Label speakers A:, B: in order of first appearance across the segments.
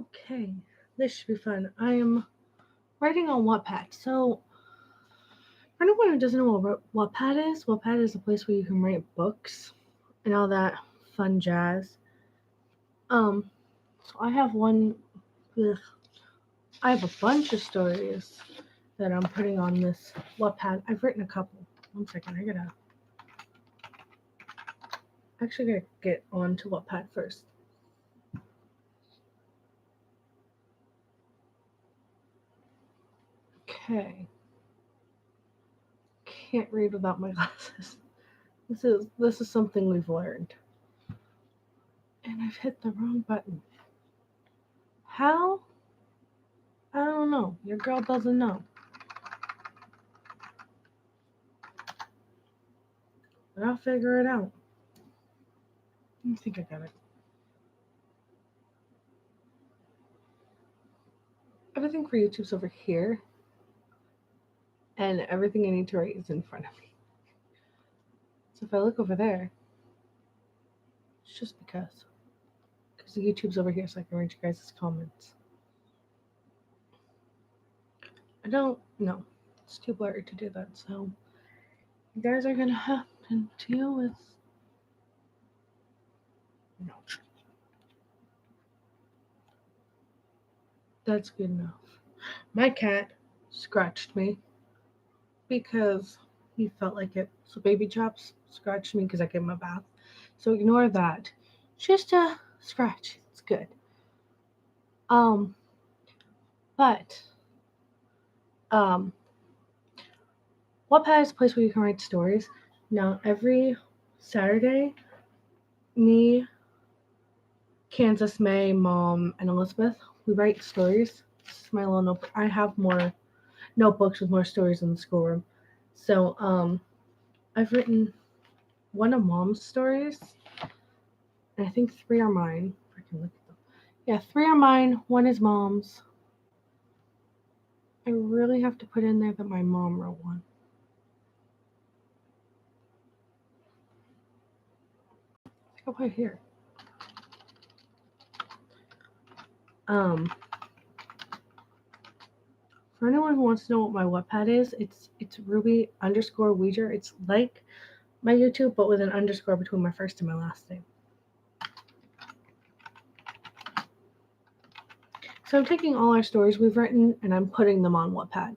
A: Okay, this should be fun. I am writing on Wattpad. So, for anyone who doesn't know what Wattpad is a place where you can write books and all that fun jazz. Um, so I have one. Ugh, I have a bunch of stories that I'm putting on this Wattpad. I've written a couple. One second, I gotta actually gotta get on to Wattpad first. Okay, can't read without my glasses. This is something we've learned, and I've hit the wrong button. How? I don't know. Your girl doesn't know. But I'll figure it out. I think I got it. Everything for YouTube's over here, and everything I need to write is in front of me. So if I look over there, it's just because. Because the YouTube's over here, so I can read you guys' comments. I don't know. It's too blurry to do that, so you guys are gonna have to deal with. No, that's good enough. My cat scratched me because he felt like it. So Baby Chops scratched me because I gave him a bath. So ignore that. Just a scratch. It's good. Um, but um, Wattpad is a place where you can write stories. Now every Saturday, me, Kansas, May, Mom, and Elizabeth, we write stories. This is my little notebook. I have more notebooks with more stories in the schoolroom. So I've written one of Mom's stories, and I think three are mine. I can look at them. Yeah, three are mine. One is Mom's. I really have to put in there that my mom wrote one. I'll put it here. Um, for anyone who wants to know what my Wattpad is, it's Ruby underscore Weeger. It's like my YouTube, but with an underscore between my first and my last name. So I'm taking all our stories we've written and I'm putting them on Wattpad.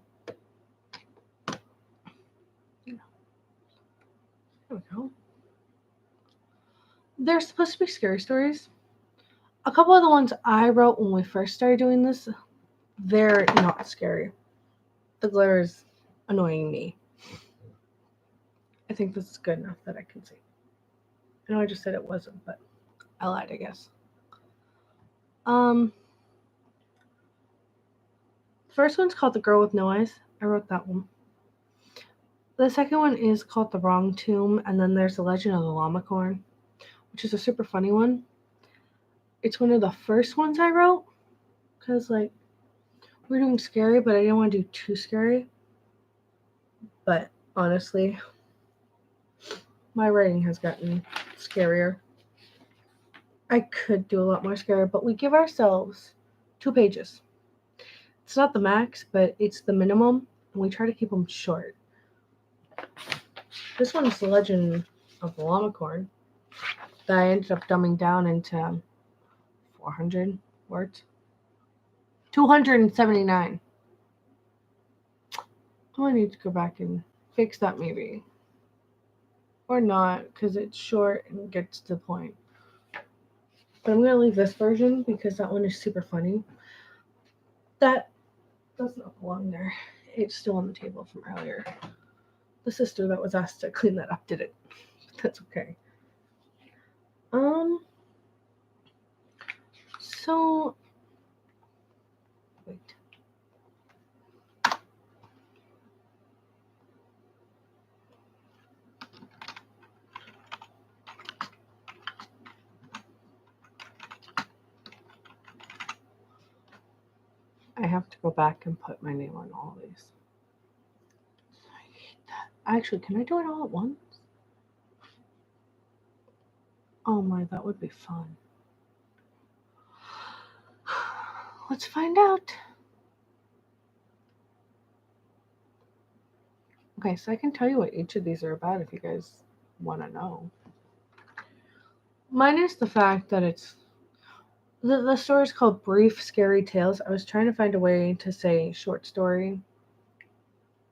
A: There we go. They're supposed to be scary stories. A couple of the ones I wrote when we first started doing this, they're not scary. The glare is annoying me. I think this is good enough that I can see. I know I just said it wasn't, but I lied, I guess. First one's called The Girl with No Eyes. I wrote that one. The second one is called The Wrong Tomb, and then there's The Legend of the Llamacorn, which is a super funny one. It's one of the first ones I wrote, because, like, we're doing scary, but I didn't want to do too scary. But, honestly, my writing has gotten scarier. I could do a lot more scary, but we give ourselves 2 pages. It's not the max, but it's the minimum, and we try to keep them short. This one's The Legend of the Llamacorn that I ended up dumbing down into 400 words. 279. Oh, I need to go back and fix that maybe. Or not, because it's short and gets to the point. But I'm going to leave this version because that one is super funny. That does not belong there. It's still on the table from earlier. The sister that was asked to clean that up did it. But that's okay. So wait. I have to go back and put my name on all these. I hate that. Actually, can I do it all at once? Oh my, that would be fun. Let's find out. Okay, so I can tell you what each of these are about if you guys want to know. Minus the fact that it's the story is called Brief Scary Tales. I was trying to find a way to say short story,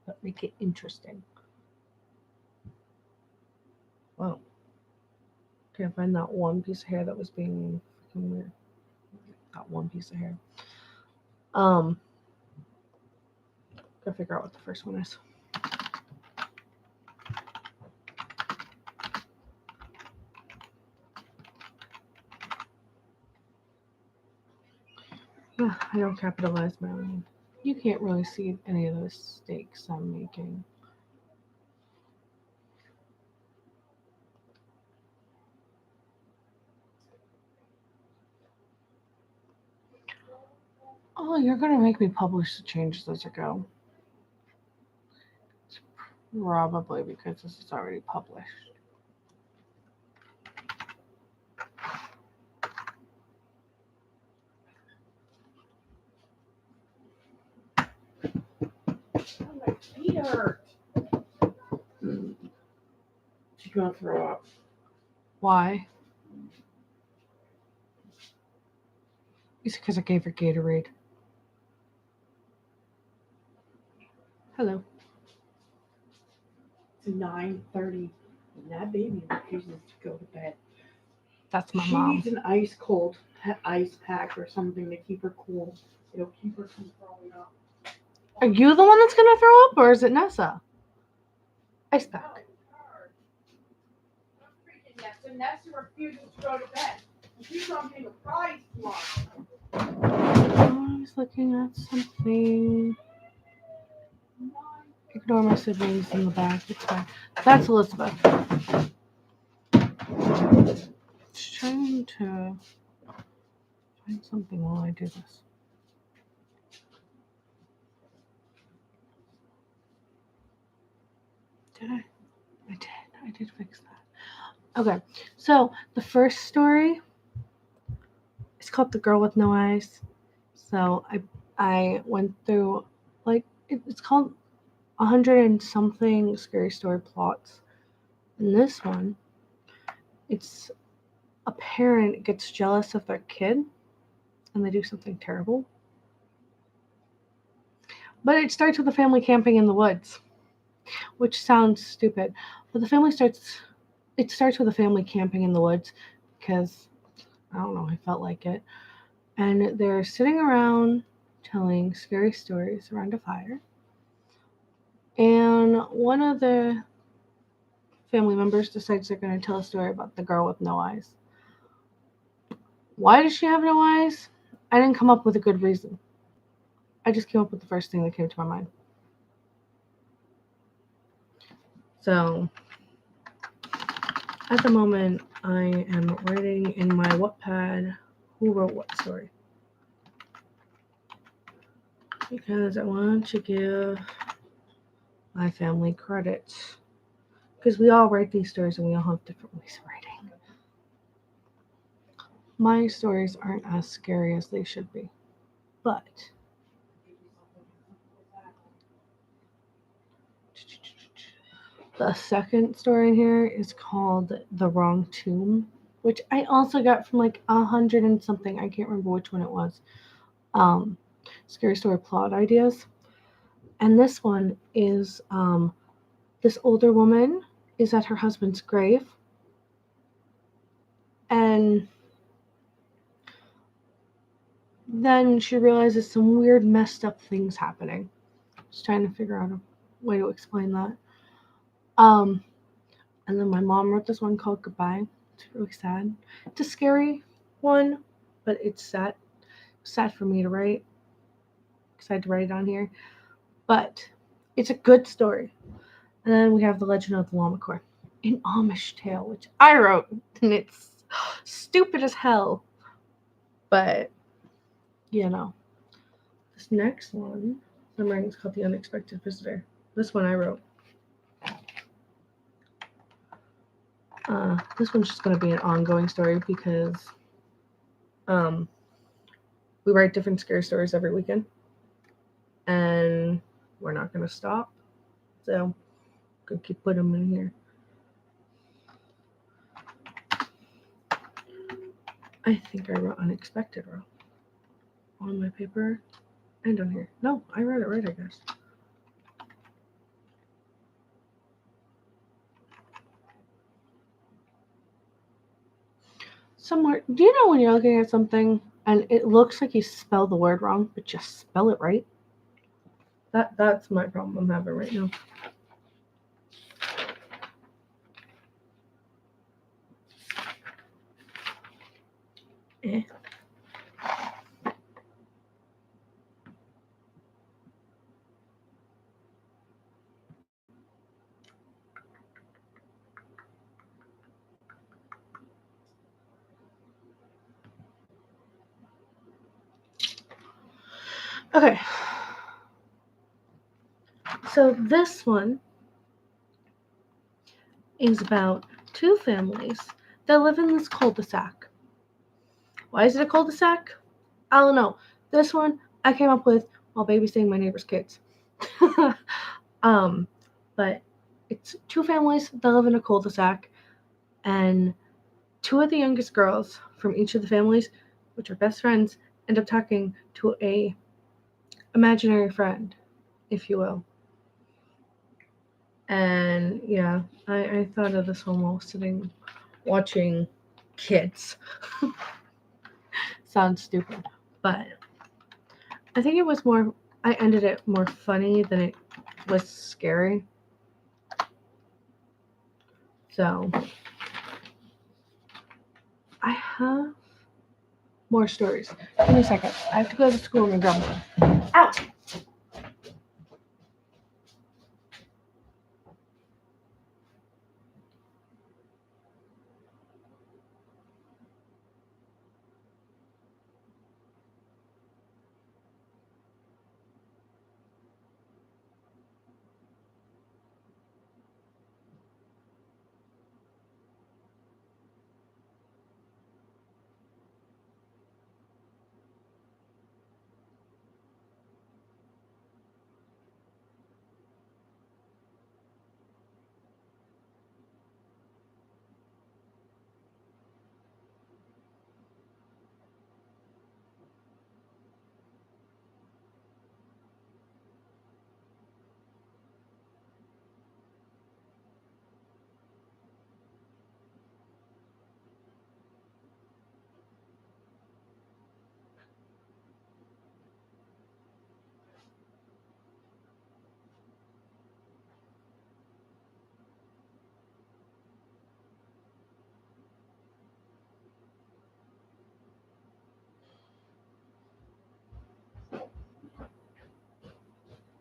A: but make it interesting. Wow. Can't find that one piece of hair that was being freaking weird. That one piece of hair. Gotta figure out what the first one is. I don't capitalize my name. You can't really see any of the mistakes I'm making. Oh, you're gonna make me publish the changes as I go. It's probably because this is already published.
B: My feet hurt. She's gonna throw up.
A: Why? It's because I gave her Gatorade. Hello.
B: It's 9:30, and that baby refuses to go to bed.
A: That's my
B: She
A: mom.
B: needs an ice cold ice pack or something to keep her cool. It'll keep her from throwing up.
A: Are you the one that's gonna throw up, or is it Nessa? Ice pack.
B: Nessa. Nessa refuses to go to bed. She's gonna be a prize tomorrow.
A: I was looking at something. Ignore my siblings in the back. It's fine. That's Elizabeth. Just trying to find something while I do this. Did I? I did. I did fix that. Okay. So the first story is called The Girl with No Eyes. So I went through like it's called 100 and something scary story plots. And this one, it's a parent gets jealous of their kid and they do something terrible. But it starts with a family camping in the woods, which sounds stupid. But it starts with a family camping in the woods because I don't know, I felt like it. And they're sitting around telling scary stories around a fire. And one of the family members decides they're going to tell a story about the girl with no eyes. Why does she have no eyes? I didn't come up with a good reason. I just came up with the first thing that came to my mind. So, at the moment, I am writing in my wattpad who wrote what story. Because I want to give my family credit. Because we all write these stories and we all have different ways of writing. My stories aren't as scary as they should be. But the second story in here is called The Wrong Tomb, which I also got from like 100 and something. I can't remember which one it was. Scary story plot ideas. And this one is this older woman is at her husband's grave. And then she realizes some weird, messed up things happening. Just trying to figure out a way to explain that. And then my mom wrote this one called Goodbye. It's really sad. It's a scary one, but it's sad. Sad for me to write because I had to write it on here. But it's a good story. And then we have The Legend of the Llamacorn, an Amish tale, which I wrote, and it's stupid as hell. But, you know. This next one I'm writing is called The Unexpected Visitor. This one I wrote. This one's just going to be an ongoing story because We write different scary stories every weekend. And we're not going to stop. So, I'm going to keep putting them in here. I think I wrote unexpected wrong on my paper and on here. No, I read it right, I guess. Somewhere, do you know when you're looking at something and it looks like you spell the word wrong, but just spell it right? That's my problem I'm having right now. Eh. Okay. So this one is about two families that live in this cul-de-sac. Why is it a cul-de-sac? I don't know. This one I came up with while babysitting my neighbor's kids. But it's two families that live in a cul-de-sac, and two of the youngest girls from each of the families, which are best friends, end up talking to a imaginary friend, if you will. And yeah, I thought of this one while sitting watching kids. Sounds stupid, but I think it was more, I ended it more funny than it was scary. So I have more stories. Give me a second. I have to go to the school and grab one. Out!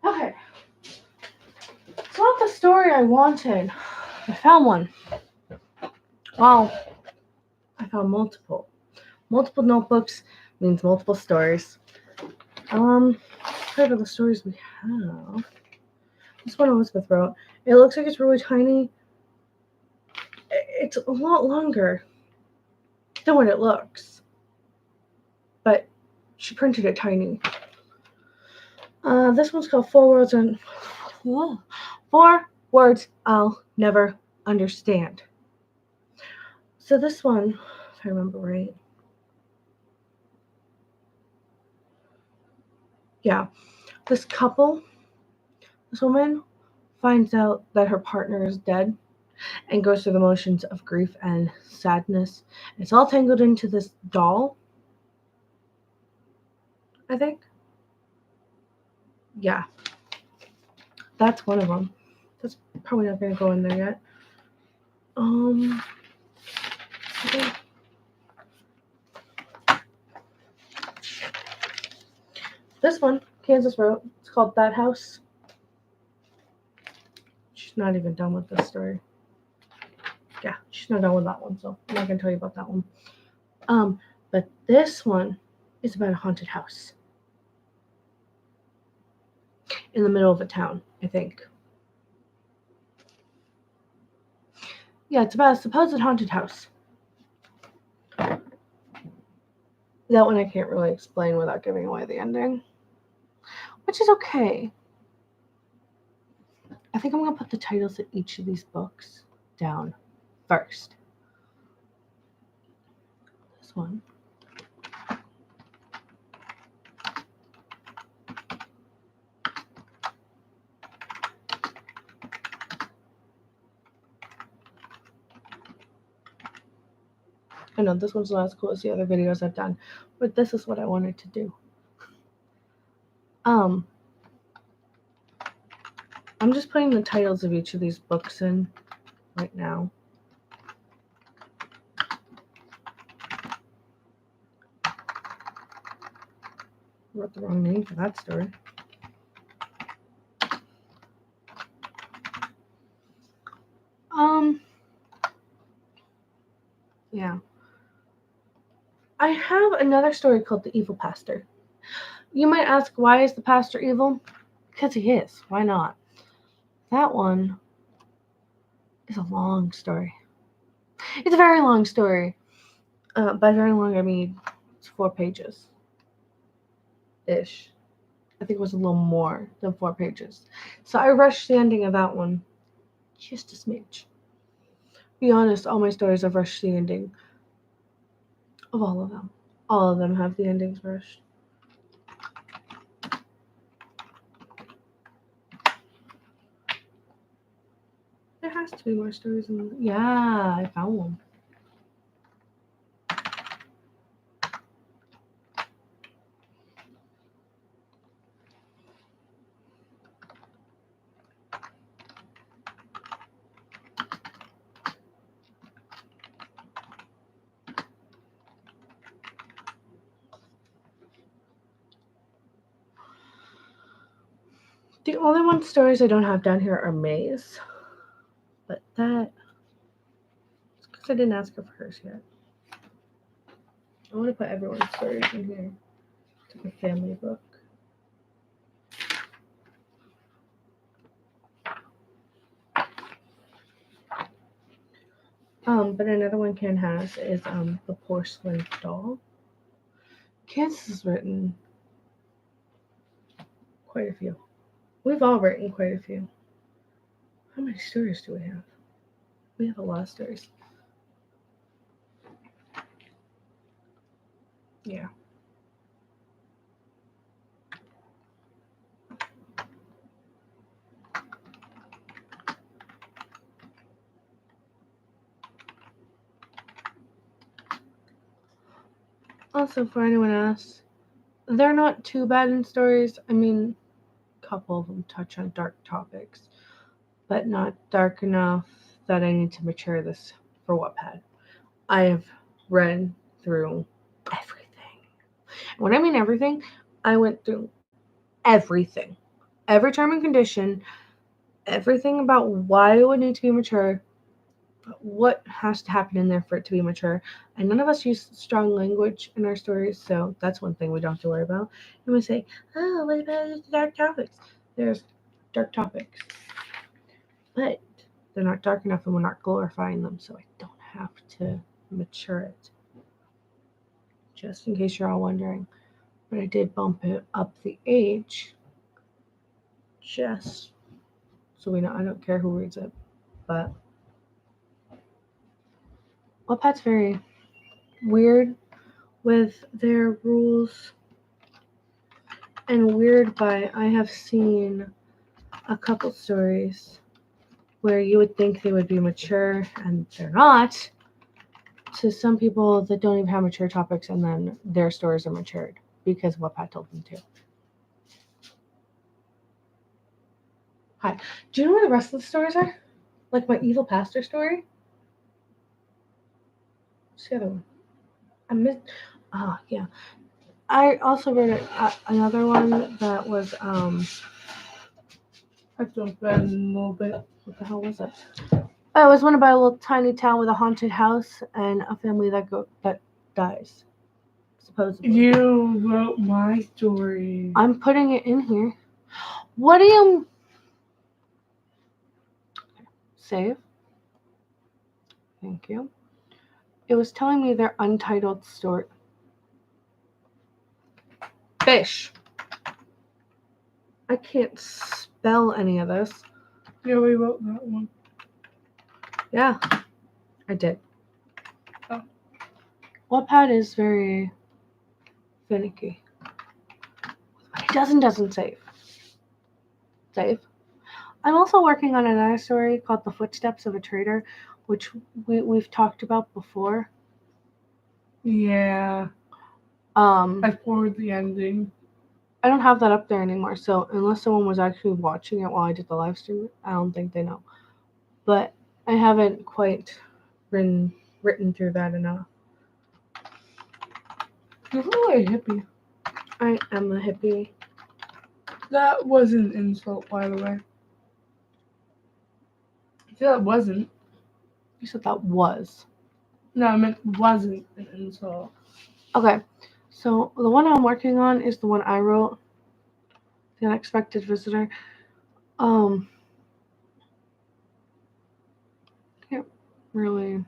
A: Okay. It's not the story I wanted. I found one. Well, I found multiple. Multiple notebooks means multiple stories. Part of the stories we have. This one Elizabeth wrote. It looks like it's really tiny. It's a lot longer than what it looks. But she printed it tiny. This one's called Four Words I'll Never Understand. So this one, if I remember right. Yeah. This woman finds out that her partner is dead and goes through the motions of grief and sadness. It's all tangled into this doll, I think. Yeah. That's one of them. That's probably not going to go in there yet. Okay. This one, Kansas wrote. It's called That House. She's not even done with this story. Yeah, she's not done with that one, so I'm not going to tell you about that one. But this one is about a haunted house in the middle of a town, I think. Yeah, it's about a supposed haunted house. That one I can't really explain without giving away the ending, which is okay. I think I'm going to put the titles of each of these books down first. This one. I know this one's not as cool as the other videos I've done, but this is what I wanted to do. I'm just putting the titles of each of these books in right now. I wrote the wrong name for that story. Yeah. I have another story called The Evil Pastor. You might ask, why is the pastor evil? Because he is. Why not? That one is a long story. It's a very long story. By very long, I mean it's 4 pages. Ish. I think it was a little more than 4 pages. So I rushed the ending of that one just a smidge. Be honest, all my stories I've rushed the ending of all of them. All of them have the endings rushed. There has to be more stories in the... Yeah, I found one. The only one stories I don't have down here are May's. But that... It's because I didn't ask her for hers yet. I want to put everyone's stories in here. It's like a family book. But another one Ken has is The Porcelain Doll. Kansas has written quite a few. We've all written quite a few. How many stories do we have? We have a lot of stories. Yeah. Also, for anyone else, they're not too bad in stories. I mean, a couple of them touch on dark topics, but not dark enough that I need to mature this for Wattpad. I have read through everything. When I mean everything, I went through everything. Every term and condition, everything about why it would need to be mature, what has to happen in there for it to be mature. And none of us use strong language in our stories, so that's one thing we don't have to worry about. And we say, oh, what about the dark topics? There's dark topics. But they're not dark enough and we're not glorifying them, so I don't have to mature it. Just in case you're all wondering. But I did bump it up the age just so we know. I don't care who reads it, but Wattpad's very weird with their rules, and weird by I have seen a couple stories where you would think they would be mature and they're not, to some people that don't even have mature topics, and then their stories are matured because Wattpad told them to. Hi. Do you know where the rest of the stories are? Like my evil pastor story? What's the other one? I missed. Oh, yeah. I also read another one that was I jumped in a little bit. What the hell was it? Oh, it was one about a little tiny town with a haunted house and a family that dies. Supposedly.
B: You wrote my story.
A: I'm putting it in here. What do you save? Thank you. It was telling me they're untitled story. Fish. I can't spell any of this.
B: Yeah, we wrote that one.
A: Yeah, I did.
B: Oh.
A: Wattpad is very finicky. What it doesn't save. Save. I'm also working on another story called The Footsteps of a Traitor, which we've talked about before.
B: Yeah. I forwarded the ending.
A: I don't have that up there anymore, so unless someone was actually watching it while I did the live stream, I don't think they know. But I haven't quite written through that enough.
B: You're really a hippie.
A: I am a hippie.
B: That was an insult, by the way. That wasn't.
A: You said that was.
B: No, I meant wasn't an insult.
A: Okay, so the one I'm working on is the one I wrote, The Unexpected Visitor. Can't really.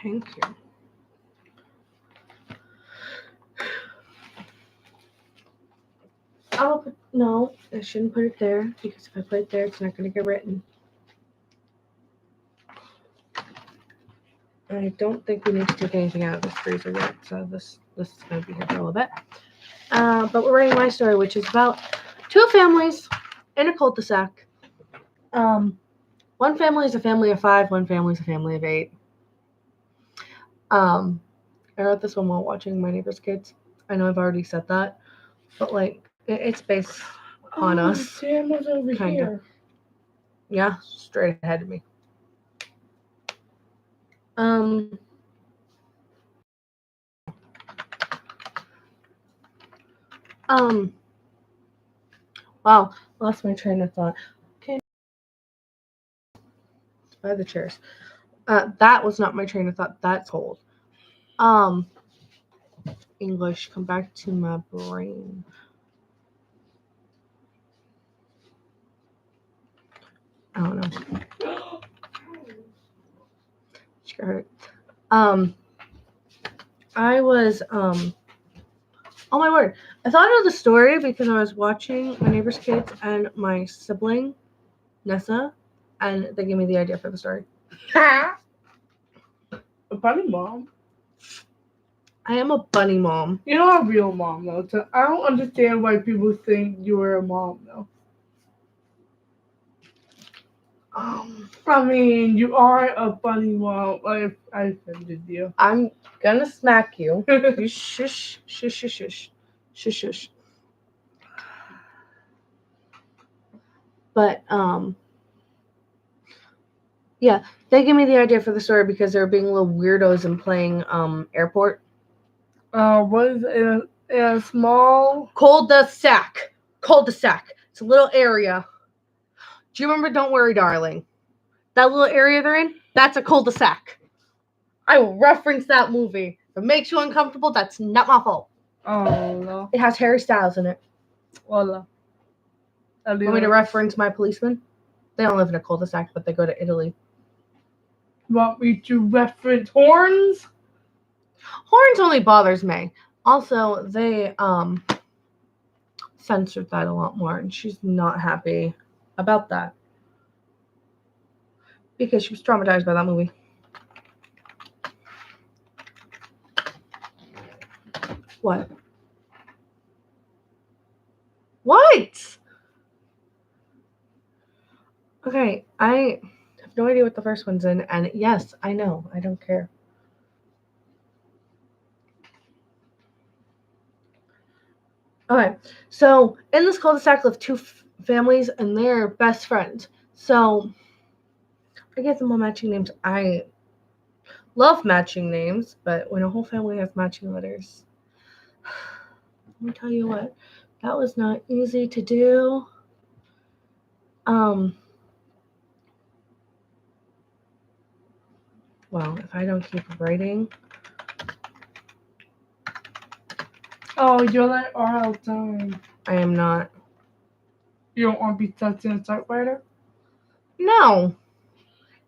A: Thank you. No, I shouldn't put it there because if I put it there, it's not going to get written. I don't think we need to take anything out of this freezer yet, so this is going to be here for a little bit. But we're writing my story, which is about two families in a cul-de-sac. One family is a family of 5, one family is a family of 8. I wrote this one while watching My Neighbor's Kids. I know I've already said that, but like it's based on us.
B: Sam was over here.
A: Yeah, straight ahead of me. Wow, lost my train of thought. Okay. By the chairs. That was not my train of thought. That's old. English, come back to my brain. I don't know. Sure. I was oh my word. I thought of the story because I was watching My Neighbor's Kids and my sibling, Nessa, and they gave me the idea for the story.
B: A bunny mom?
A: I am a bunny mom.
B: You're not a real mom, though. So I don't understand why people think you were a mom, though. I mean, you are a bunny mom. I offended you.
A: I'm gonna smack you. You shush, shush, shush, shush, shush, shush. But yeah, they gave me the idea for the story because they were being little weirdos and playing airport.
B: What is a small
A: cul-de-sac? Cul-de-sac. It's a little area. Do you remember Don't Worry, Darling? That little area they're in? That's a cul-de-sac. I will reference that movie. If it makes you uncomfortable, that's not my fault.
B: Oh no.
A: It has Harry Styles in it.
B: Hola.
A: Want me to reference My Policeman? They don't live in a cul-de-sac, but they go to Italy.
B: Want me to reference Horns?
A: Horns only bothers me. Also, they censored that a lot more, and she's not happy about that because she was traumatized by that movie. What? What? Okay, I have no idea what the first one's in, and yes, I know. I don't care. Okay, so in this cul-de-sac live two families, and they're best friends. So I get them all matching names. I love matching names, but when a whole family has matching letters, let me tell you what, that was not easy to do. Well, if I don't keep writing.
B: Oh, you're like all the time.
A: I am not.
B: You don't want to be touching a typewriter?
A: No.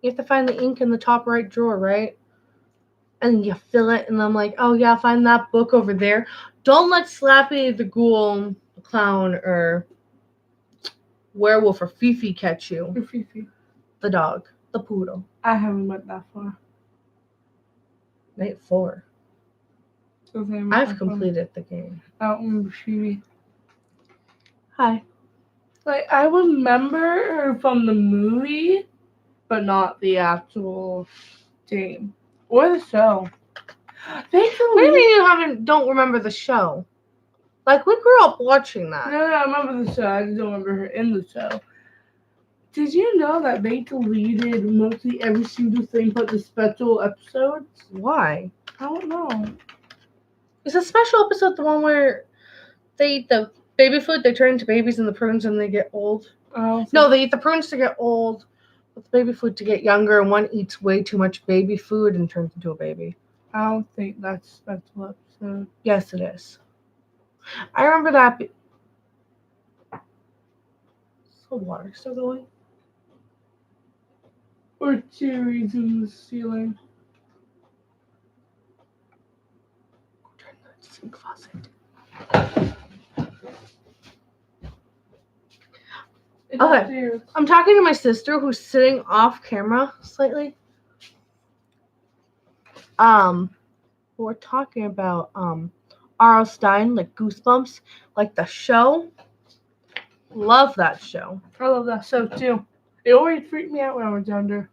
A: You have to find the ink in the top right drawer, right? and you fill it, and I'm like, oh yeah, find that book over there. Don't let Slappy the Ghoul, the clown, or Werewolf or Fifi catch you.
B: Or Fifi.
A: The dog, the poodle.
B: I haven't went that far.
A: Night 4.
B: Okay,
A: I've completed the game.
B: I don't remember Fifi.
A: Hi.
B: Like, I remember her from the movie, but not the actual game. Or the show.
A: What do you mean you don't remember the show? Like, we grew up watching that.
B: No, I remember the show. I just don't remember her in the show. Did you know that they deleted mostly every single thing but the special episodes?
A: Why?
B: I don't know.
A: Is a special episode the one where they eat the baby food, they turn into babies, and the prunes, and they get old? No, they eat the prunes to get old, but the baby food to get younger, and one eats way too much baby food and turns into a baby.
B: I don't think that's special episode.
A: Yes, it is. I remember that. Is the water still going?
B: Or cherries in the ceiling.
A: Turn the sink faucet. Okay. I'm talking to my sister who's sitting off camera slightly. We're talking about R.L. Stein, like Goosebumps, like the show. Love that show.
B: I love that show too. It always freaked me out when I was younger.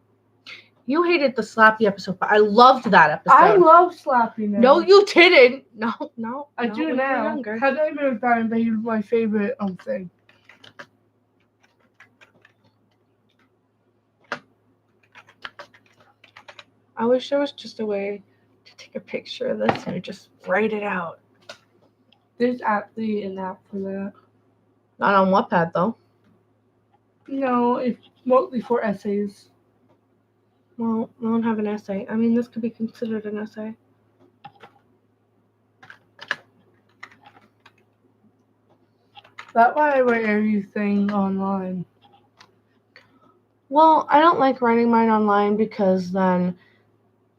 A: You hated the Slappy episode, but I loved that episode.
B: I love Slappy now.
A: No, you didn't. No.
B: I do now. Had I been Diamond Baby was my favorite thing.
A: I wish there was just a way to take a picture of this and just write it out.
B: There's actually an app for that.
A: Not on Wattpad, though.
B: No, it's mostly for essays.
A: Well, I don't have an essay. I mean, this could be considered an essay.
B: That's why I write everything online.
A: Well, I don't like writing mine online because then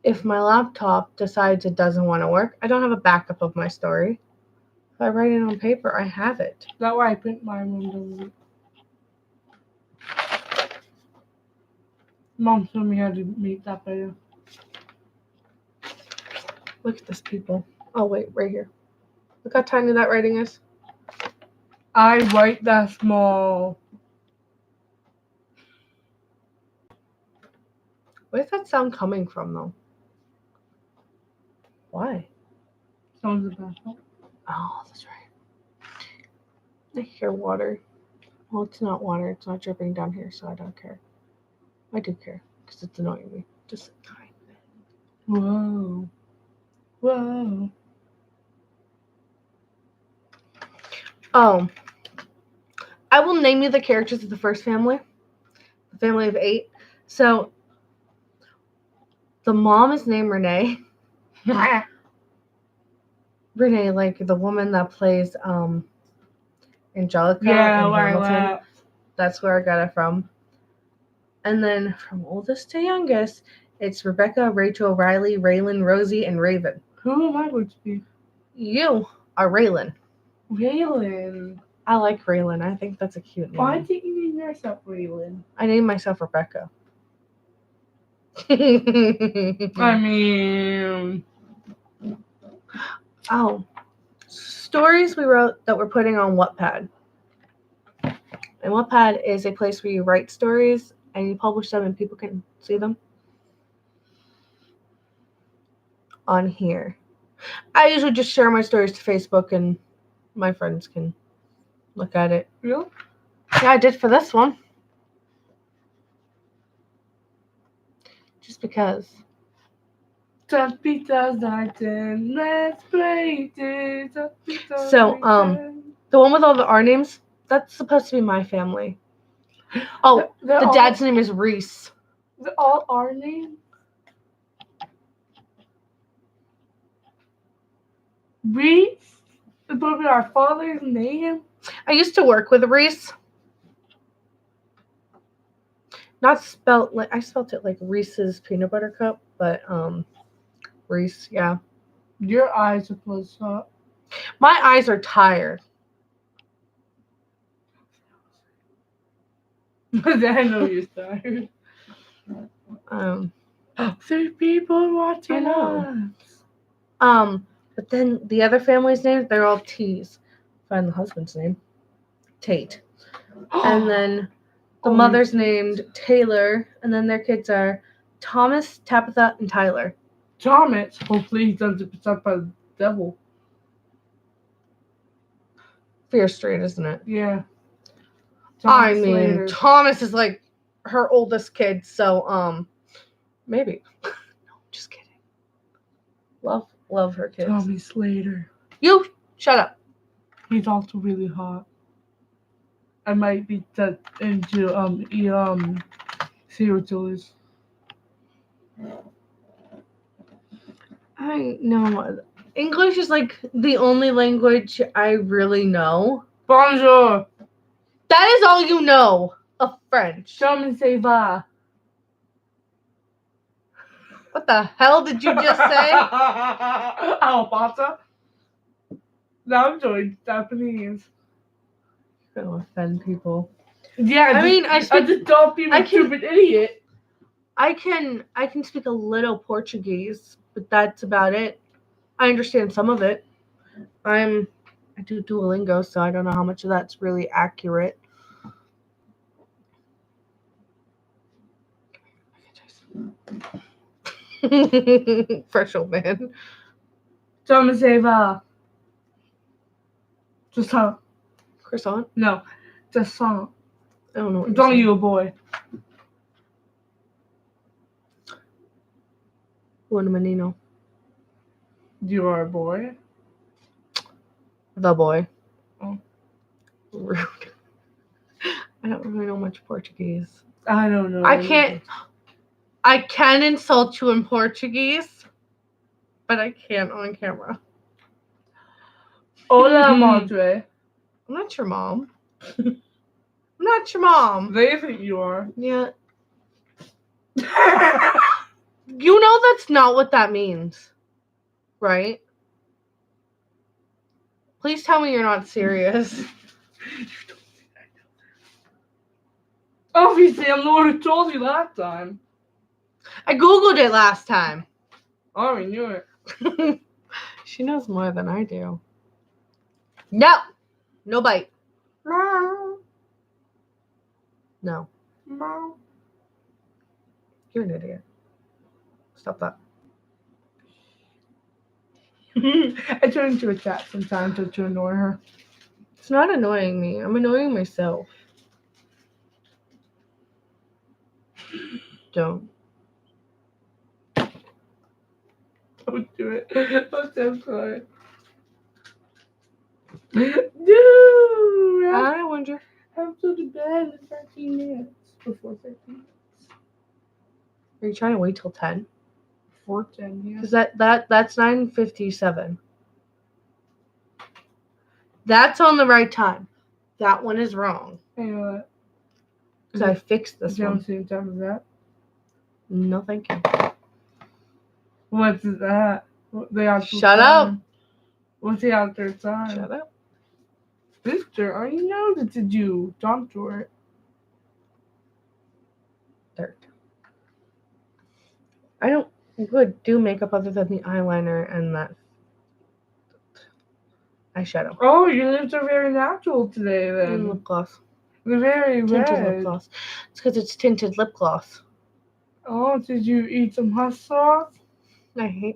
A: if my laptop decides it doesn't want to work, I don't have a backup of my story. If I write it on paper, I have it.
B: That's why I print mine when the Mom showed me how to make that better.
A: Look at this, people. Oh, wait, right here. Look how tiny that writing is.
B: I write that small.
A: Where's that sound coming from, though? Why?
B: Sounds about that.
A: Oh, that's right. I hear water. Well, it's not water. It's not dripping down here, so I don't care. I do care, because it's annoying me. Just a tiny bit.
B: Whoa. Whoa.
A: Oh. I will name you the characters of the first family. The family of 8. So, the mom is named Renee. Renee, like the woman that plays Angelica in Hamilton. That's where I got it from. And then from oldest to youngest, it's Rebecca, Rachel, Riley, Raylan, Rosie, and Raven.
B: Who am I going to be?
A: You are Raylan.
B: Raylan.
A: I like Raylan. I think that's a cute name.
B: Why didn't you name yourself Raylan?
A: I named myself Rebecca.
B: I mean...
A: Oh. Stories we wrote that we're putting on Wattpad. And Wattpad is a place where you write stories and you publish them and people can see them on here. I usually just share my stories to Facebook and my friends can look at it.
B: Really?
A: Yeah, I did for this one. Just because.
B: Just because I did. Let's play this.
A: So, the one with all the R names, that's supposed to be my family. Oh, the dad's name is Reese.
B: They're all our names? Reese? Is supposed to be our father's name?
A: I used to work with Reese. Not spelt like I spelt it like Reese's peanut butter cup, but Reese, yeah.
B: Your eyes are closed up.
A: My eyes are tired.
B: But I know you're tired.
A: Um,
B: 3 people watching
A: I know.
B: us.
A: But then the other family's names, they're all T's. Find the husband's name. Tate. And then the mother's named Taylor, and then their kids are Thomas, Tabitha, and Tyler.
B: Thomas. Hopefully he doesn't get possessed by the devil.
A: Fear Street, isn't it?
B: Yeah.
A: Thomas Slater. Thomas is like her oldest kid, so maybe. No, just kidding. Love her kids.
B: Tommy Slater.
A: You shut up.
B: He's also really hot. I might be into serial killers.
A: I know. English is like the only language I really know.
B: Bonjour.
A: That is all you know of French.
B: Comment ça va.
A: What the hell did you just say?
B: Alpata. Now I'm doing Japanese.
A: You're gonna offend people.
B: Yeah, I just don't be a stupid idiot.
A: I can speak a little Portuguese, but that's about it. I understand some of it. I do Duolingo, so I don't know how much of that's really accurate. Fresh old man.
B: Comment ça va. Just how?
A: Croissant?
B: No, just song.
A: I don't know what
B: Don't you a boy?
A: Buon menino.
B: You are a boy?
A: The boy.
B: Oh.
A: Rude. I don't really know much Portuguese.
B: I don't know.
A: I can insult you in Portuguese, but I can't on camera.
B: Hola, madre.
A: I'm not your mom. I'm not your mom.
B: They think you are.
A: Yeah. You know that's not what that means, right? Please tell me you're not serious.
B: Obviously, I'm the one who told you last time.
A: I Googled it last time.
B: I already knew it.
A: She knows more than I do. No. No bite.
B: No.
A: No.
B: No.
A: You're an idiot. Stop that.
B: I turn into a cat sometimes to annoy her.
A: It's not annoying me. I'm annoying myself. Don't.
B: Don't do it. I'm so sorry. Dude!
A: I wonder.
B: I have to go to bed in 13 minutes. Before 13 minutes.
A: Are you trying to wait till 10?
B: Before 10, yeah.
A: Because that's 9:57. That's on the right time. That one is wrong.
B: I know that.
A: Because I fixed this one.
B: Is it on the same time as that?
A: No, thank you.
B: What's that?
A: Shut up.
B: What's the outdoor time?
A: Shut up.
B: Sister, I know that to do. Don't do it.
A: Third. I don't would do makeup other than the eyeliner and that eyeshadow.
B: Oh, your lips are very natural today then.
A: And lip gloss.
B: They're very
A: Tinted
B: red.
A: lip gloss. It's because it's tinted lip gloss.
B: Oh, did you eat some hot sauce?
A: I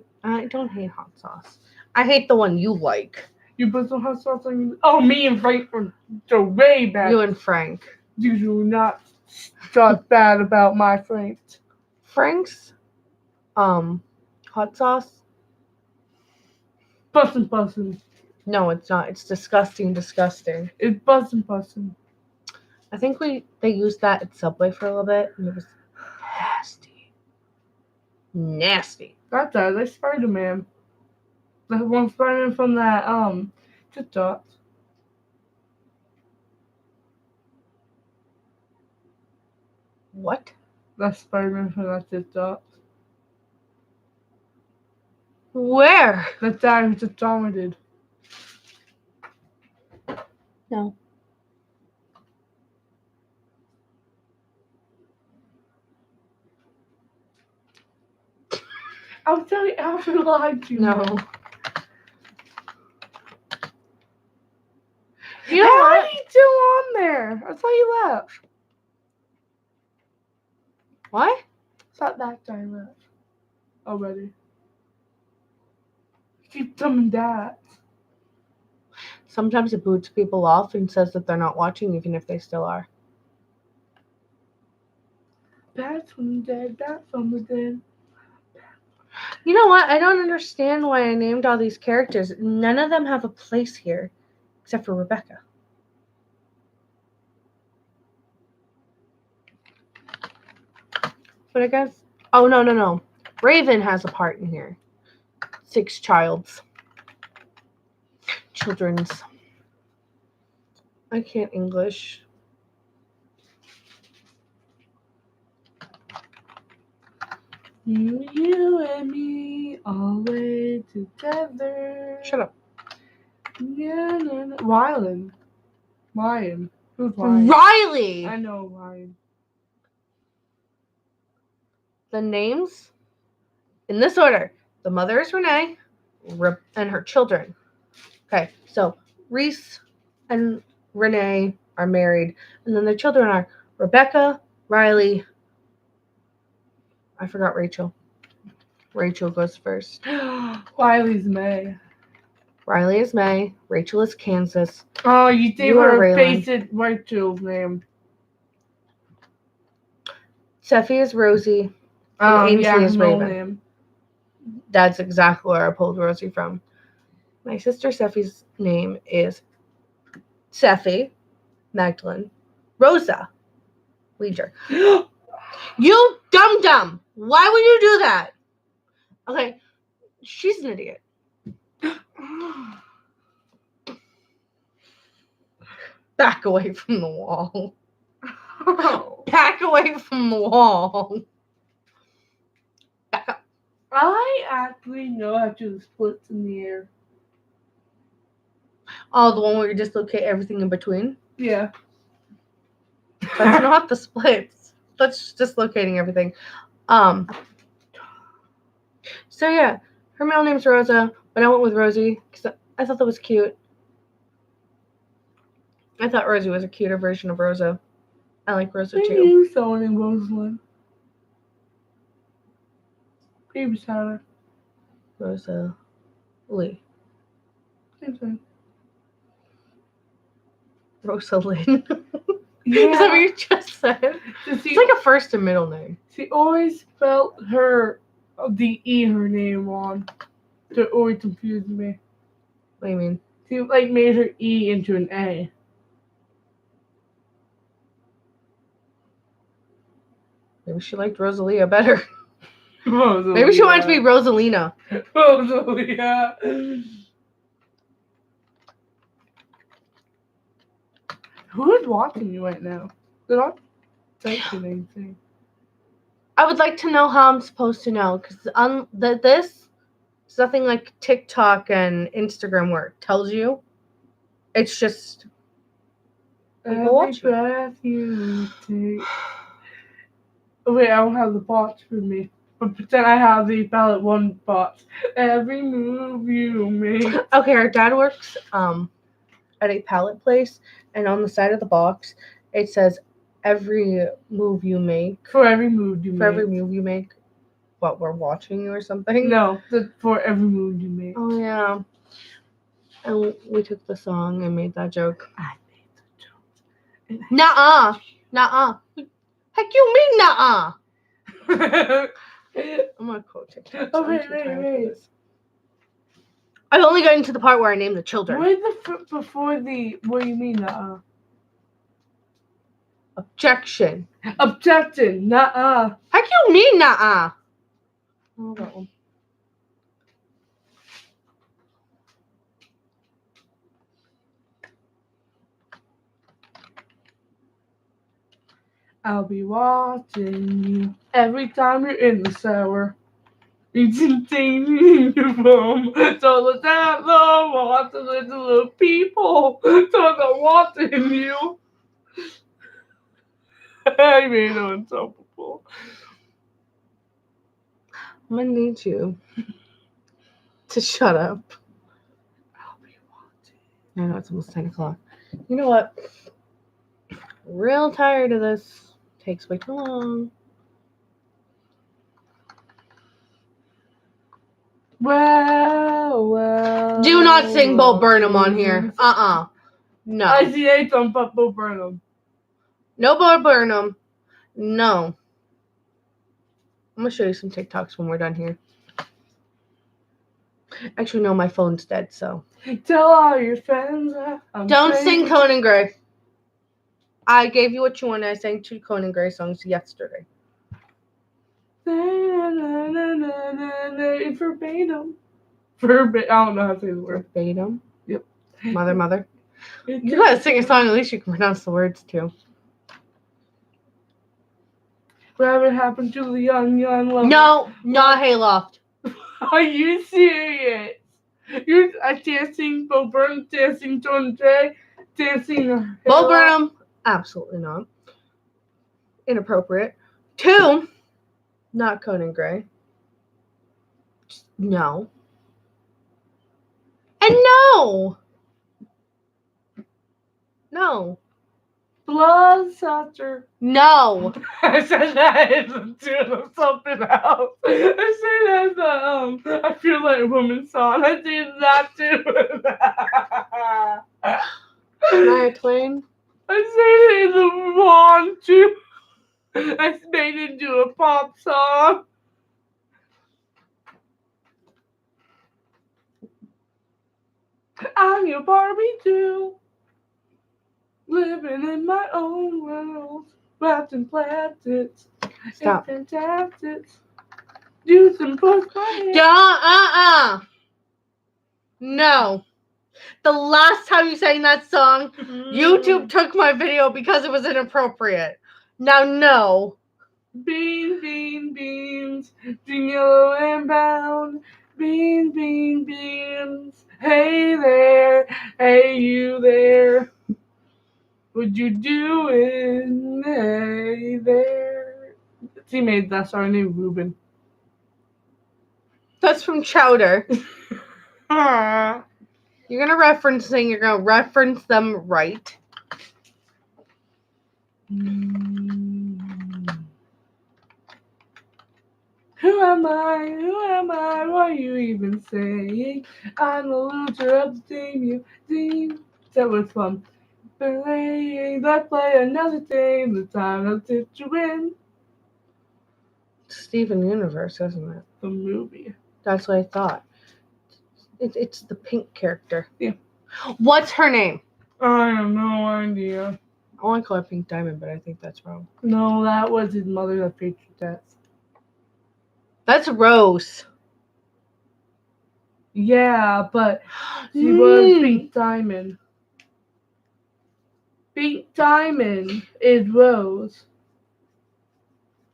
A: don't hate hot sauce. I hate the one you like.
B: You put some hot sauce on your... Oh, me and Frank were way back.
A: You and Frank.
B: You do not talk bad about my Frank.
A: Frank's hot sauce?
B: Bussin'.
A: No, it's not. It's disgusting.
B: It's bussin'.
A: I think they used that at Subway for a little bit, and it was nasty.
B: That does. Like Spider-Man. The one Spider-Man from that TikTok.
A: What?
B: That's Spider-Man from that TikTok.
A: Where?
B: That time the drama did.
A: No.
B: I'll tell you after live to you.
A: No.
B: man.
A: You know
B: How
A: what?
B: are you still on there? I thought you left.
A: What?
B: I thought that guy left already. Keep coming back.
A: Sometimes it boots people off and says that they're not watching, even if they still are.
B: That's from the dead. That's from the dead.
A: You know what? I don't understand why I named all these characters. None of them have a place here, except for Rebecca. But I guess... Oh, no. Raven has a part in here. 6 children's. I can't English.
B: You and me always together.
A: Shut up.
B: Yeah, no. Ryan. Who's Ryan?
A: Riley!
B: I know Ryan.
A: The names in this order. The mother is Renee and her children. Okay, so Reese and Renee are married, and then their children are Rebecca, Riley. I forgot Rachel. Rachel goes first.
B: Riley's May.
A: Riley is May. Rachel is Kansas.
B: Oh, you gave
A: You are
B: her a
A: Raylan.
B: basic Rachel's name.
A: Seffi is Rosie. And Ainsley is
B: no
A: Raven.
B: name.
A: That's exactly where I pulled Rosie from. My sister Seffi's name is Seffi, Magdalene, Rosa, Leader. You dum-dum! Why would you do that? Okay, she's an idiot. Back away from the wall. Back away from the wall. Back up.
B: I actually know how to do the splits in the air.
A: Oh, the one where you dislocate everything in between?
B: Yeah.
A: That's not the splits. That's dislocating everything. So yeah, her middle name's Rosa, but I went with Rosie because I thought that was cute. I thought Rosie was a cuter version of Rosa. I like Rosa
B: I
A: too.
B: knew someone named Rosalind. Baby Tyler.
A: Rosa Lee.
B: Same thing.
A: Rosalind.
B: Yeah.
A: Is that what you just said?
B: It's
A: It's like a first and middle name.
B: She always spelled the E her name wrong. That always confused me.
A: What do you mean?
B: She made her E into an A.
A: Maybe she liked Rosalia better.
B: Rosalia.
A: Maybe she wanted to be Rosalina.
B: Rosalia. Who is watching you right now? They're not typing anything.
A: I would like to know how I'm supposed to know, because this is nothing like TikTok and Instagram where it tells you. It's just people
B: Every
A: watching.
B: breath you take. Oh, wait, I don't have the box for me. But pretend I have the palette one box. Every move you make.
A: Okay, our dad works at a pallet place, and on the side of the box it says every move you make.
B: For every move you
A: For
B: make.
A: every move you make, what, we're watching or something?
B: No, for every move you make.
A: Oh yeah. And we took the song and made that joke.
B: I made the joke.
A: Nuh-uh. Nuh-uh. Heck you mean nuh-uh? I'm gonna quote TikTok.
B: Oh, wait.
A: I've only gotten to the part where I named the children.
B: Where's the before the, what do you mean,
A: Objection.
B: Objection, nuh-uh.
A: Heck you mean nuh-uh? Oh, that one.
B: I'll be watching you every time you're in the shower. It's insane from so that love wants to little people so the want in you. I made it unstoppable.
A: I'm gonna need you to shut up.
B: I'll be watching.
A: I know it's almost 10 o'clock. You know what? Real tired of this. Takes way too long.
B: Well.
A: Do not sing Bo Burnham on here. No.
B: I see eight on Bo Burnham.
A: No Bo Burnham. No. I'm gonna show you some TikToks when we're done here. Actually, no, my phone's dead, so.
B: Tell all your friends.
A: Don't sing Conan Gray. I gave you what you wanted. I sang 2 Conan Gray songs yesterday.
B: Verbatim. I don't know how to say the word.
A: Verbatim?
B: Yep.
A: Mother. You gotta sing a song, at least you can pronounce the words too.
B: Whatever happened to the young lover?
A: No, not Hayloft.
B: Are you serious? You're dancing Bo Burnham, dancing John Jay, dancing
A: Bo Burnham, absolutely not. Inappropriate. 2, not Conan Gray. No. And no. No.
B: Bloodsucker.
A: No.
B: I said that is a tune of something else. I said that's I Feel Like a Woman song. I did that too.
A: Shania Twain.
B: I said it in the wrong too. I made it into a pop song. I'm your Barbie too. Living in my own world. Wrapped in plastics.
A: Stop.
B: It's fantastic. Do some push my head.
A: No. The last time you sang that song, YouTube took my video because it was inappropriate. Now, no.
B: Beans, green, yellow, and brown. Beans. Hey there, hey you there. What you doing? Hey there. He made that song named Ruben.
A: That's from Chowder. You're gonna reference things. You're gonna reference them right.
B: Who am I? What are you even saying? I'm the loser of the team. That was fun. Let's play another game. The time I'll tip you win.
A: Steven Universe, isn't it?
B: The movie.
A: That's what I thought. It's the pink character.
B: Yeah.
A: What's her name?
B: I have no idea.
A: I want to call her Pink Diamond, but I think that's wrong.
B: No, that was his mother that faked her death.
A: That's Rose.
B: Yeah, but she was Pink Diamond. Pink Diamond is Rose.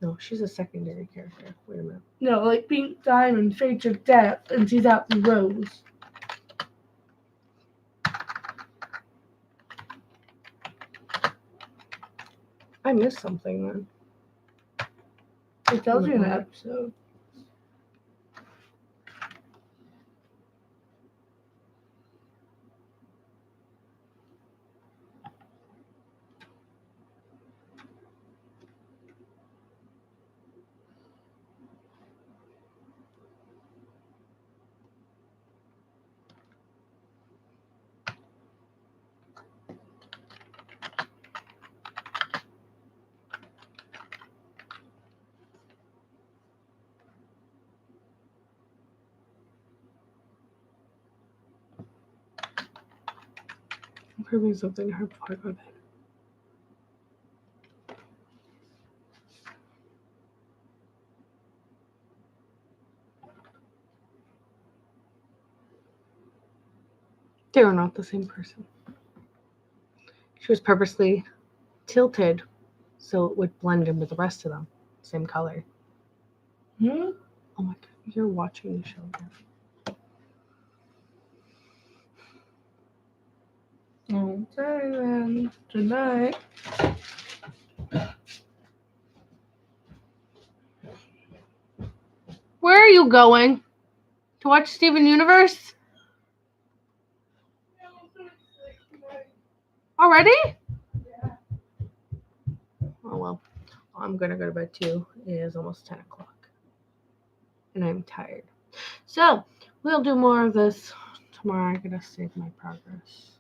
A: No, she's a secondary character. Wait a minute.
B: No, like Pink Diamond faked her death, and she's actually Rose.
A: I missed something then.
B: It tells you in the episode.
A: I'm proving something to her before I go to bed. They were not the same person. She was purposely tilted so it would blend in with the rest of them. Same color. Oh my god, you're watching the show again.
B: Okay then. Good night.
A: Where are you going? To watch Steven Universe? Already?
B: Yeah.
A: Oh well. I'm gonna go to bed too. It is almost 10 o'clock. And I'm tired. So, we'll do more of this tomorrow. I gotta save my progress.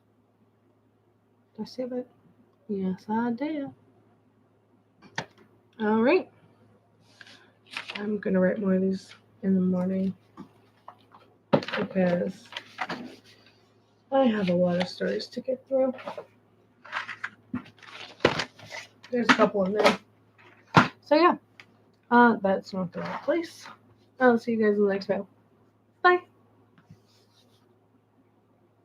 A: Did I save it? Yes, I did. Alright. I'm gonna write more of these in the morning because I have a lot of stories to get through. There's a couple in there. So yeah, that's not the right place. I'll see you guys in the next video. Bye.